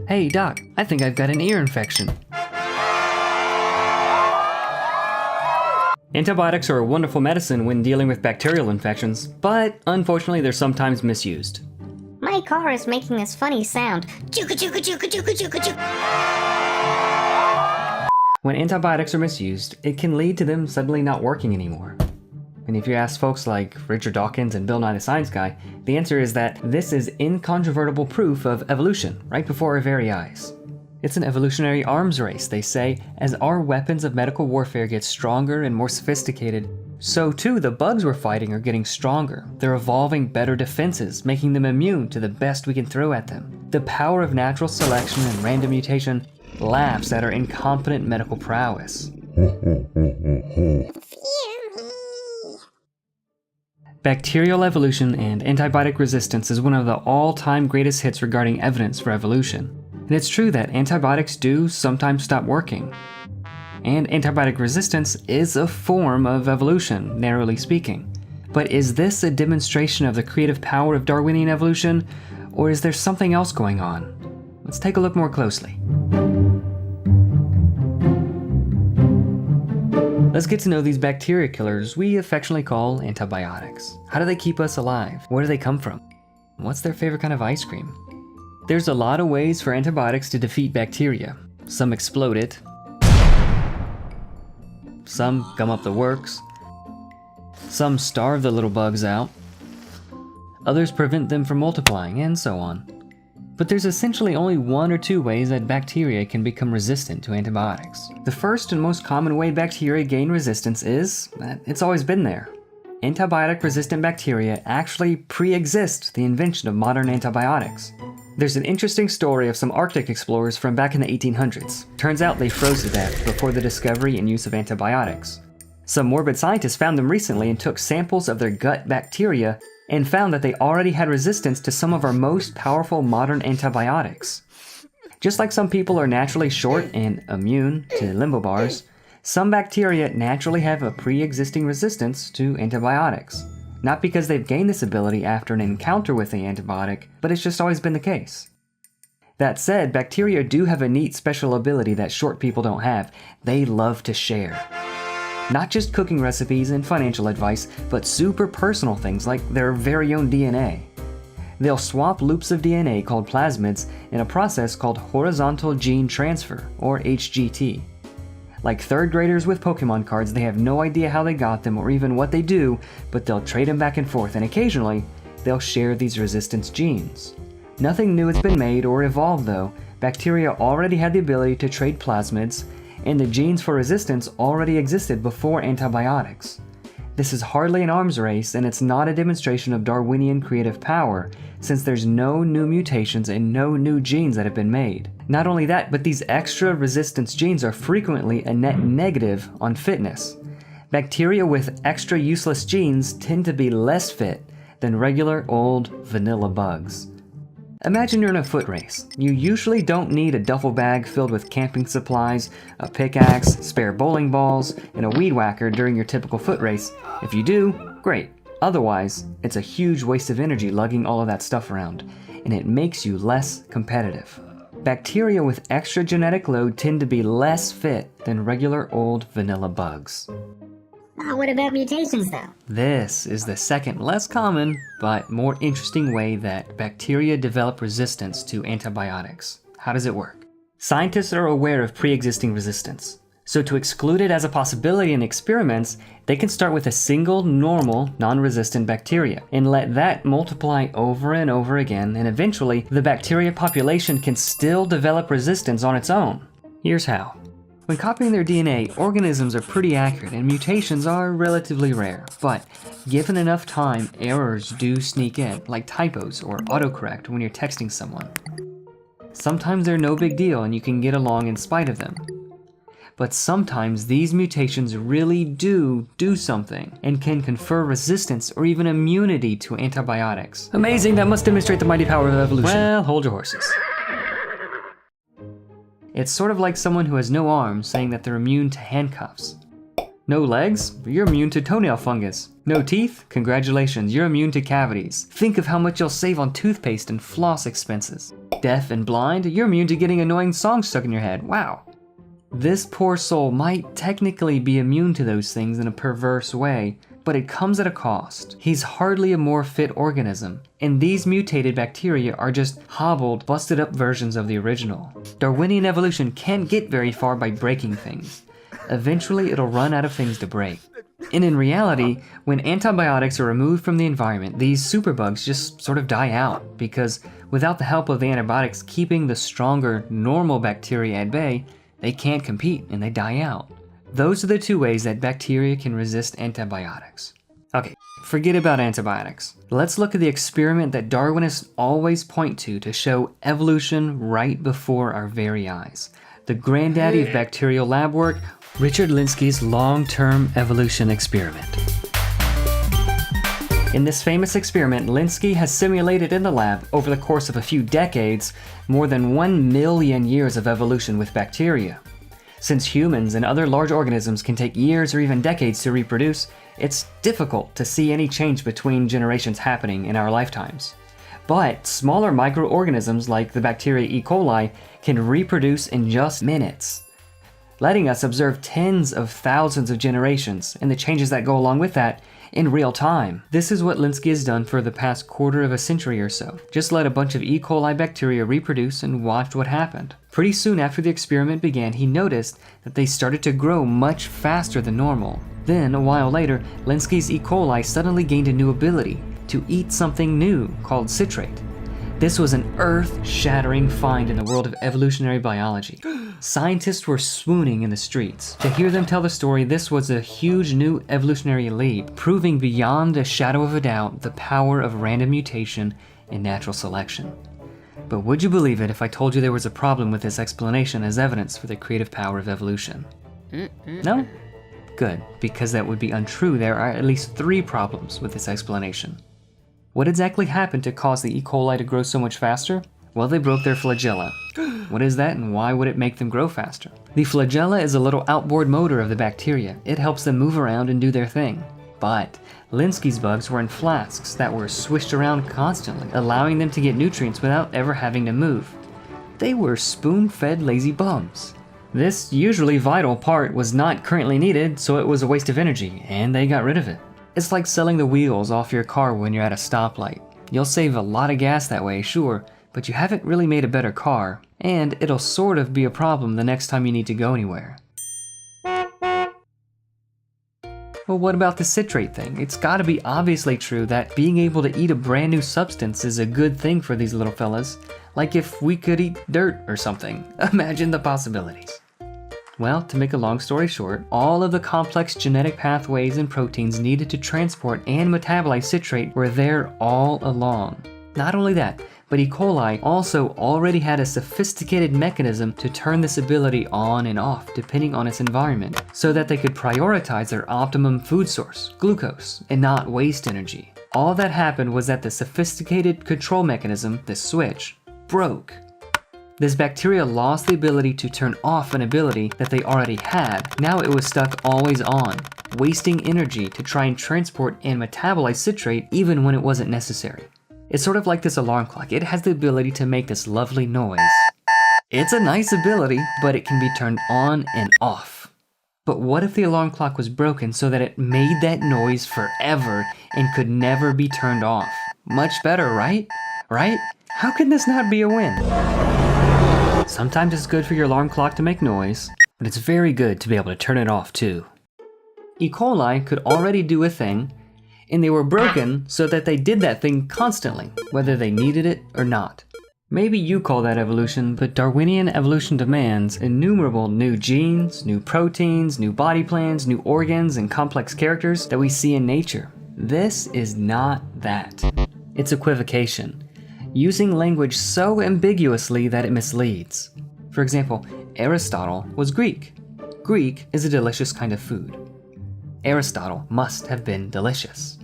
Hey doc, I think I've got an ear infection. Antibiotics are a wonderful medicine when dealing with bacterial infections, but unfortunately they're sometimes misused. My car is making this funny sound. Chooka chooka chooka chooka chooka chooka. When antibiotics are misused, it can lead to them suddenly not working anymore. And if you ask folks like Richard Dawkins and Bill Nye the Science Guy, the answer is that this is incontrovertible proof of evolution right before our very eyes. It's an evolutionary arms race, they say. As our weapons of medical warfare get stronger and more sophisticated, so too the bugs we're fighting are getting stronger. They're evolving better defenses, making them immune to the best we can throw at them. The power of natural selection and random mutation laughs at our incompetent medical prowess. Bacterial evolution and antibiotic resistance is one of the all-time greatest hits regarding evidence for evolution. And it's true that antibiotics do sometimes stop working. And antibiotic resistance is a form of evolution, narrowly speaking. But is this a demonstration of the creative power of Darwinian evolution, or is there something else going on? Let's take a look more closely. Let's get to know these bacteria killers we affectionately call antibiotics. How do they keep us alive? Where do they come from? What's their favorite kind of ice cream? There's a lot of ways for antibiotics to defeat bacteria. Some explode it. Some gum up the works. Some starve the little bugs out. Others prevent them from multiplying, and so on. But there's essentially only one or two ways that bacteria can become resistant to antibiotics. The first and most common way bacteria gain resistance is that it's always been there. Antibiotic-resistant bacteria actually pre-exist the invention of modern antibiotics. There's an interesting story of some Arctic explorers from back in the 1800s. Turns out they froze to death before the discovery and use of antibiotics. Some morbid scientists found them recently and took samples of their gut bacteria and found that they already had resistance to some of our most powerful modern antibiotics. Just like some people are naturally short and immune to limbo bars, some bacteria naturally have a pre-existing resistance to antibiotics. Not because they've gained this ability after an encounter with the antibiotic, but it's just always been the case. That said, bacteria do have a neat special ability that short people don't have. They love to share. Not just cooking recipes and financial advice, but super personal things like their very own DNA. They'll swap loops of DNA called plasmids in a process called horizontal gene transfer, or HGT. Like third graders with Pokemon cards, they have no idea how they got them or even what they do, but they'll trade them back and forth, and occasionally, they'll share these resistance genes. Nothing new has been made or evolved though. Bacteria already had the ability to trade plasmids, and the genes for resistance already existed before antibiotics. This is hardly an arms race, and it's not a demonstration of Darwinian creative power, since there's no new mutations and no new genes that have been made. Not only that, but these extra resistance genes are frequently a net negative on fitness. Bacteria with extra useless genes tend to be less fit than regular old vanilla bugs. Imagine you're in a foot race. You usually don't need a duffel bag filled with camping supplies, a pickaxe, spare bowling balls, and a weed whacker during your typical foot race. If you do, great. Otherwise, it's a huge waste of energy lugging all of that stuff around, and it makes you less competitive. Bacteria with extra genetic load tend to be less fit than regular old vanilla bugs. What about mutations though? This is the second less common, but more interesting way that bacteria develop resistance to antibiotics. How does it work? Scientists are aware of pre-existing resistance. So to exclude it as a possibility in experiments, they can start with a single normal, non-resistant bacteria and let that multiply over and over again, and eventually the bacteria population can still develop resistance on its own. Here's how. When copying their DNA, organisms are pretty accurate and mutations are relatively rare, but given enough time, errors do sneak in, like typos or autocorrect when you're texting someone. Sometimes they're no big deal and you can get along in spite of them. But sometimes these mutations really do something and can confer resistance or even immunity to antibiotics. Amazing, that must demonstrate the mighty power of evolution. Well, hold your horses. It's sort of like someone who has no arms saying that they're immune to handcuffs. No legs? You're immune to toenail fungus. No teeth? Congratulations, you're immune to cavities. Think of how much you'll save on toothpaste and floss expenses. Deaf and blind? You're immune to getting annoying songs stuck in your head. Wow. This poor soul might technically be immune to those things in a perverse way, but it comes at a cost. He's hardly a more fit organism, and these mutated bacteria are just hobbled, busted up versions of the original. Darwinian evolution can't get very far by breaking things. Eventually, it'll run out of things to break. And in reality, when antibiotics are removed from the environment, these superbugs just sort of die out, because without the help of the antibiotics keeping the stronger, normal bacteria at bay, they can't compete and they die out. Those are the two ways that bacteria can resist antibiotics. Okay, forget about antibiotics. Let's look at the experiment that Darwinists always point to show evolution right before our very eyes. The granddaddy of bacterial lab work, Richard Lenski's long-term evolution experiment. In this famous experiment, Lenski has simulated in the lab, over the course of a few decades, more than 1 million years of evolution with bacteria. Since humans and other large organisms can take years or even decades to reproduce, it's difficult to see any change between generations happening in our lifetimes. But smaller microorganisms like the bacteria E. coli can reproduce in just minutes, letting us observe tens of thousands of generations and the changes that go along with that in real time. This is what Lenski has done for the past quarter of a century or so. Just let a bunch of E. coli bacteria reproduce and watched what happened. Pretty soon after the experiment began, he noticed that they started to grow much faster than normal. Then, a while later, Lenski's E. coli suddenly gained a new ability to eat something new called citrate. This was an earth-shattering find in the world of evolutionary biology. Scientists were swooning in the streets. To hear them tell the story, this was a huge new evolutionary leap, proving beyond a shadow of a doubt the power of random mutation and natural selection. But would you believe it if I told you there was a problem with this explanation as evidence for the creative power of evolution? No? Good, because that would be untrue. There are at least 3 problems with this explanation. What exactly happened to cause the E. coli to grow so much faster? Well, they broke their flagella. What is that and why would it make them grow faster? The flagella is a little outboard motor of the bacteria. It helps them move around and do their thing. But Lenski's bugs were in flasks that were swished around constantly, allowing them to get nutrients without ever having to move. They were spoon-fed lazy bums. This usually vital part was not currently needed, so it was a waste of energy, and they got rid of it. It's like selling the wheels off your car when you're at a stoplight. You'll save a lot of gas that way, sure, but you haven't really made a better car, and it'll sort of be a problem the next time you need to go anywhere. Well, what about the citrate thing? It's gotta be obviously true that being able to eat a brand new substance is a good thing for these little fellas. Like if we could eat dirt or something. Imagine the possibilities. Well, to make a long story short, all of the complex genetic pathways and proteins needed to transport and metabolize citrate were there all along. Not only that, but E. coli also already had a sophisticated mechanism to turn this ability on and off depending on its environment, so that they could prioritize their optimum food source, glucose, and not waste energy. All that happened was that the sophisticated control mechanism, the switch, broke. This bacteria lost the ability to turn off an ability that they already had. Now it was stuck always on, wasting energy to try and transport and metabolize citrate even when it wasn't necessary. It's sort of like this alarm clock. It has the ability to make this lovely noise. It's a nice ability, but it can be turned on and off. But what if the alarm clock was broken so that it made that noise forever and could never be turned off? Much better, right? Right? How can this not be a win? Sometimes it's good for your alarm clock to make noise, but it's very good to be able to turn it off too. E. coli could already do a thing, and they were broken so that they did that thing constantly, whether they needed it or not. Maybe you call that evolution, but Darwinian evolution demands innumerable new genes, new proteins, new body plans, new organs, and complex characters that we see in nature. This is not that. It's equivocation, using language so ambiguously that it misleads. For example, Aristotle was Greek. Greek is a delicious kind of food. Aristotle must have been delicious.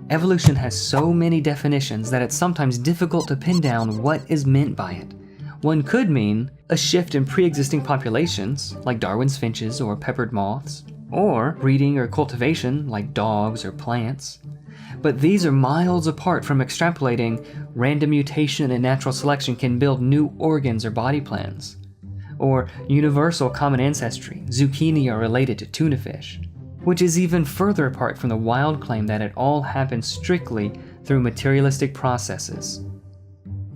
Evolution has so many definitions that it's sometimes difficult to pin down what is meant by it. One could mean a shift in pre-existing populations, like Darwin's finches or peppered moths. or breeding or cultivation like dogs or plants. But these are miles apart from extrapolating random mutation and natural selection can build new organs or body plans, or universal common ancestry, zucchini are related to tuna fish, which is even further apart from the wild claim that it all happens strictly through materialistic processes.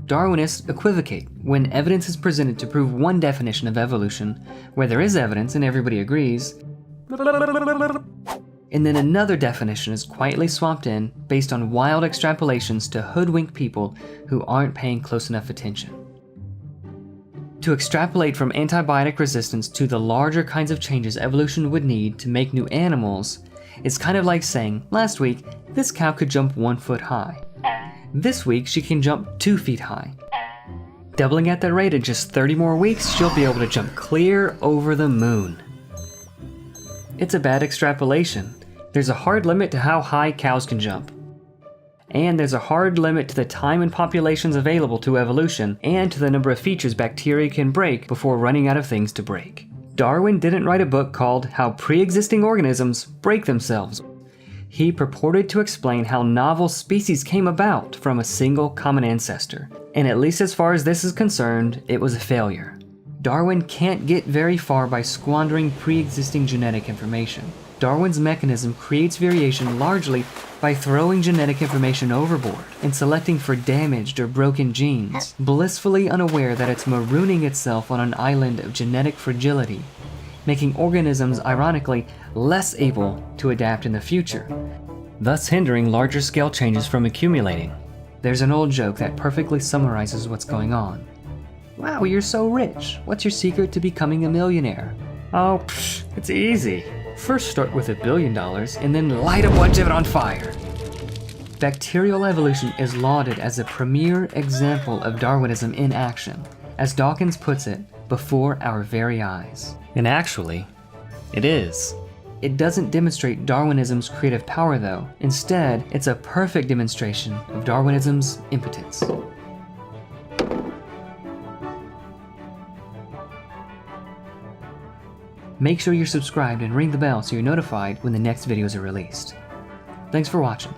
Darwinists equivocate when evidence is presented to prove one definition of evolution, where there is evidence and everybody agrees, and then another definition is quietly swapped in based on wild extrapolations to hoodwink people who aren't paying close enough attention. To extrapolate from antibiotic resistance to the larger kinds of changes evolution would need to make new animals is kind of like saying, last week, this cow could jump 1 foot high. This week, she can jump 2 feet high. Doubling at that rate in just 30 more weeks, she'll be able to jump clear over the moon. It's a bad extrapolation. There's a hard limit to how high cows can jump. And there's a hard limit to the time and populations available to evolution, and to the number of features bacteria can break before running out of things to break. Darwin didn't write a book called How Pre-Existing Organisms Break Themselves. He purported to explain how novel species came about from a single common ancestor. And at least as far as this is concerned, it was a failure. Darwin can't get very far by squandering pre-existing genetic information. Darwin's mechanism creates variation largely by throwing genetic information overboard and selecting for damaged or broken genes, blissfully unaware that it's marooning itself on an island of genetic fragility, making organisms, ironically, less able to adapt in the future, thus hindering larger scale changes from accumulating. There's an old joke that perfectly summarizes what's going on. Wow, you're so rich. What's your secret to becoming a millionaire? Oh, it's easy. First start with $1 billion and then light a bunch of it on fire. Bacterial evolution is lauded as a premier example of Darwinism in action, as Dawkins puts it, before our very eyes. And actually, it is. It doesn't demonstrate Darwinism's creative power though. Instead, it's a perfect demonstration of Darwinism's impotence. Make sure you're subscribed and ring the bell so you're notified when the next videos are released. Thanks for watching.